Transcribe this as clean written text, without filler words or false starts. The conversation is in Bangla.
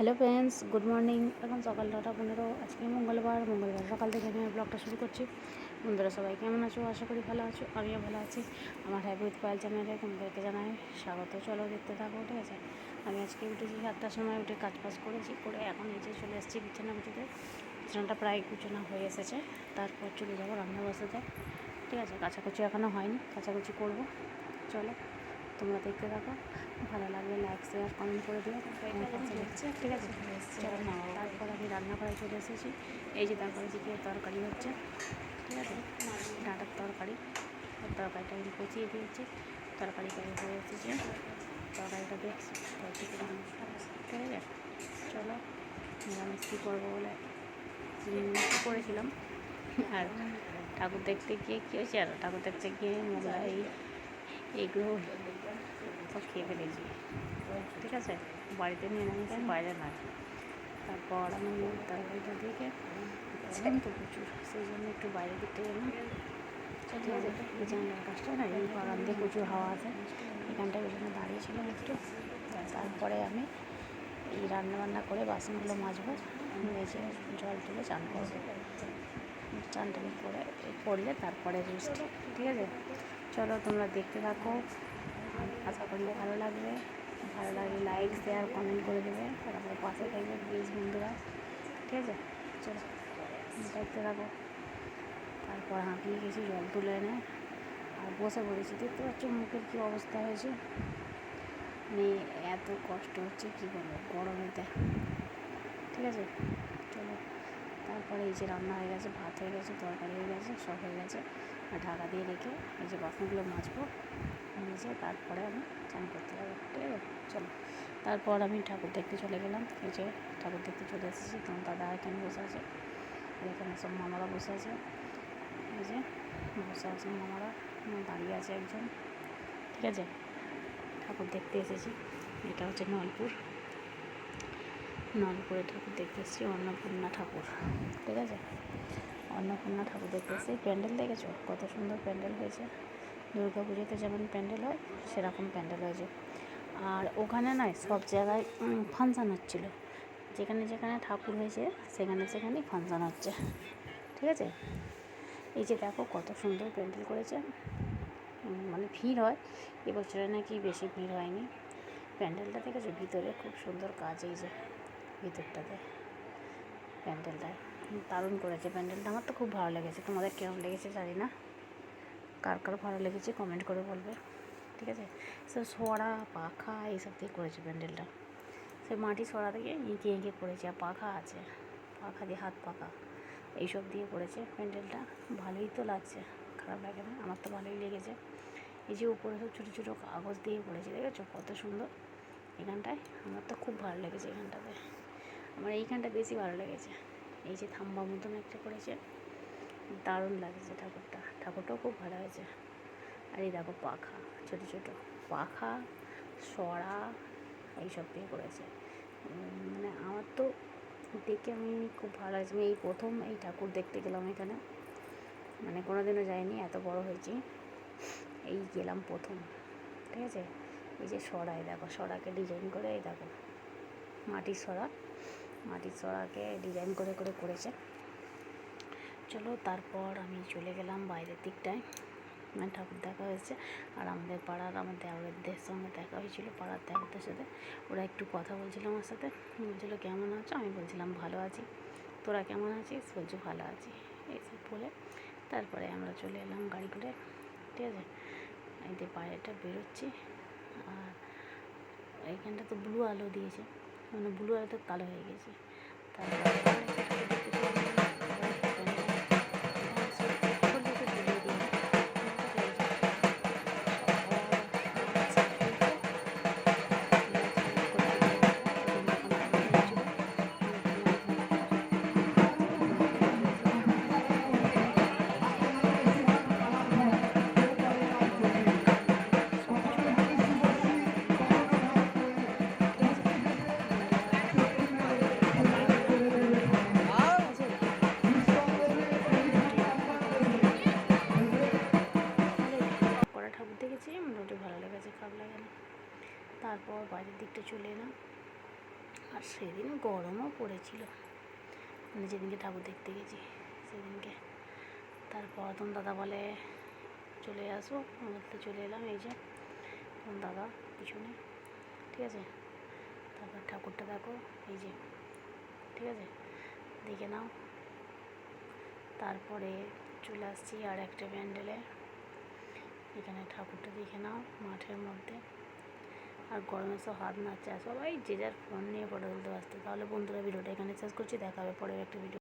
Hello friends, good morning. এখন সকাল 9:15। আজকে মঙ্গলবার সকাল থেকে আমি ব্লগটা শুরু করছি। বন্ধুরা সবাই কেমন আছো? আশা করি ভালো আছো, আমিও ভালো আছি। আমার হ্যাপি উইথ পায়েল চ্যানেলে তোমাদেরকে জানাই স্বাগত। চলো দেখতে থাকো, ঠিক আছে। আমি আজকে উঠেছি 7টার সময়, উঠে কাজ করেছি, করে এখন নিচে চলে এসেছি বিছানা গুছোতে। বিছানাটা প্রায় গুছানো হয়ে এসেছে। তারপর চলে যাবো রান্না বসাতে, ঠিক আছে। কাচাকুচি এখনও হয়নি, কাচাকুচি করবো। চলো তোমরা দেখতে থাকো, ভালো লাগলে লাইক শেয়ার কমেন্ট করে দিও, ঠিক আছে। চলো না, তারপর আমি রান্নাঘরে চলে এসেছি। এই যে তারপরে দিকে তরকারি হচ্ছে, ঠিক আছে। ডাঁটার তরকারিটা আমি কচিয়ে দিয়েছি। তরকারি হয়ে এসেছে, তরকারিটা দেখছি ঠিক আছে। চলো, নিরামিষ কী করবো বলে করেছিলাম। আর ঠাকুর দেখতে গিয়ে কী হয়েছে, আর ঠাকুর দেখতে গিয়ে মোগলাই এগুলো সব খেয়ে ফেলেছি, ঠিক আছে। বাড়িতে নিয়ে নিয়েছি, বাইরে না। তারপর আমি তরকারিটা দেখে তো প্রচুর, সেই জন্য একটু বাইরের দিকটা গেলাম, ঠিক আছে। এই জানলার কাজটা না, এই বাগান দিয়ে প্রচুর হাওয়া আছে, এখানটায় ওই জন্য দাঁড়িয়েছিলাম একটু। তারপরে আমি এই রান্নাবান্না করে বাসনগুলো মাজবো, মেজে জল তুলে চান করবো। চান টান করে পড়লে তারপরে রেস্ট, ঠিক আছে। চলো তোমরা দেখতে থাকো, আশা করি ভালো লাগলে লাইক শেয়ার কমেন্ট করে দেবে, তারপরে পাশে থাকবে প্লিজ বন্ধুরা, ঠিক আছে। চলো দেখতে থাকো। তারপর হাঁপিয়ে গেছি, জল তুলে এনে আর বসে পড়েছি। দেখতে পাচ্ছ মুখের কী অবস্থা হয়েছে, মানে এত কষ্ট হচ্ছে কী বলবো গরমেতে, ঠিক আছে। চলো, তারপরে এই যে রান্না হয়ে গেছে, ভাত হয়ে গেছে, তরকারি হয়ে গেছে, সব হয়ে গেছে। আর ঢাকা দিয়ে রেখে এই যে বাসনগুলো মাজবো, মেজে তারপরে আমি চান করতে যাবো, ঠিক আছে। চলো, তারপর আমি ঠাকুর দেখতে চলে গেলাম। এই যে ঠাকুর দেখতে চলে এসেছি, তোমার দাদা এখানে বসে আছে, এখানে সব মামারা বসে আছে। এই যে বসে আছে মামারা, দাঁড়িয়ে আছে একজন, ঠিক আছে। ঠাকুর দেখতে এসেছি, এটা হচ্ছে নলপুরে ঠাকুর দেখতে এসেছি, অন্নপূর্ণা ঠাকুর, ঠিক আছে। অন্নপূর্ণা ঠাকুর দেখতে এসেছি। প্যান্ডেল দেখেছো কত সুন্দর প্যান্ডেল হয়েছে, দুর্গা পুজোতে যেমন প্যান্ডেল হয় সেরকম প্যান্ডেল হয়েছে। আর ওখানে নয়, সব জায়গায় ফাংশান হচ্ছিল, যেখানে যেখানে ঠাকুর হয়েছে সেখানেই ফাংশান হচ্ছে, ঠিক আছে। এই যে দেখো কত সুন্দর প্যান্ডেল করেছে, মানে ভিড় হয় এবছরে নাকি বেশি ভিড় হয়নি। প্যান্ডেলটা দেখেছো, ভিতরে খুব সুন্দর কাজ, এই যে ভিতরটাতে প্যান্ডেলটা দারুণ করেছে। প্যান্ডেলটা আমার তো খুব ভালো লেগেছে, তোমাদের কেমন লেগেছে জানি না, কার ভালো লেগেছে কমেন্ট করে বলবে, ঠিক আছে। সব সরা পাখা এইসব দিয়ে করেছে প্যান্ডেলটা, সে মাটি সরা থেকে এঁকে করেছে, আর পাখা আছে, পাখা দিয়ে হাত পাখা এইসব দিয়ে করেছে প্যান্ডেলটা। ভালোই তো লাগছে, খারাপ লাগে না, আমার তো ভালোই লেগেছে। এই যে উপরে সব ছোটো ছোটো কাগজ দিয়ে করেছে, দেখেছো কত সুন্দর। এখানটায় আমার তো খুব ভালো লেগেছে, এখানটাতে আমার এইখানটা বেশি ভালো লেগেছে। এই যে থাম্বা মতন একটা করেছে, দারুণ লাগছে ঠাকুরটাও খুব ভালো হয়েছে। আর এই দেখো পাখা, ছোটো ছোটো পাখা সরা এইসব দিয়ে করেছে, মানে আমার তো দেখে আমি খুব ভালো লাগছে। আমি এই প্রথম এই ঠাকুর দেখতে গেলাম এখানে, মানে কোনো দিনও যাইনি, এত বড় হয়েছি এই গেলাম প্রথম, ঠিক আছে। এই যে সরাই দেখো, সরাকে ডিজাইন করে, এই দেখো মাটির সরাকে ডিজাইন করে করেছে। চলো, তারপর আমি চলে গেলাম বাইরের দিকটায়, মানে ঠাকুর দেখা হয়েছে। আর আমাদের পাড়ার আমার দেওরের সঙ্গে দেখা হয়েছিল, পাড়ার দেওরদের সাথে। ওরা একটু কথা বলছিল আমার সাথে, বলছিলো কেমন আছো, আমি বলছিলাম ভালো আছি, তোরা কেমন আছিস, বলছো ভালো আছি, এইসব বলে তারপরে আমরা চলে এলাম গাড়ি করে, ঠিক আছে। এই যে বাইরেটা বেরোচ্ছি, আর এইখানটা তো ব্লু আলো দিয়েছে, মানে ব্লু আলো তো কালো হয়ে গেছে। ঠাকুর দেখেছি, মোটামুটি ভালো লেগেছে, খারাপ লাগে না। তারপর বাইরের দিকটা চলে এলাম, আর সেদিন গরমও পড়েছিল, মানে যেদিনকে ঠাকুর দেখতে গেছি সেদিনকে। তারপর তখন দাদা বলে চলে আসো, আমরা তো চলে এলাম, এই যে তখন দাদা পিছনে, ঠিক আছে। তারপর ঠাকুরটা দেখো, এই যে, ঠিক আছে, দেখে নাও। তারপরে চলে আসছি আর একটা প্যান্ডেলে, এখানে ঠাকুরটা দেখে নাও মাঠের মধ্যে। আর গরমে সব হাত নাড়ছে, আর সবাই যে যার ফোন নিয়ে ফটো তুলতে ব্যস্ত। তাহলে বন্ধুরা ভিডিওটা এখানে শেষ করছি, দেখা হবে পরের একটা ভিডিও।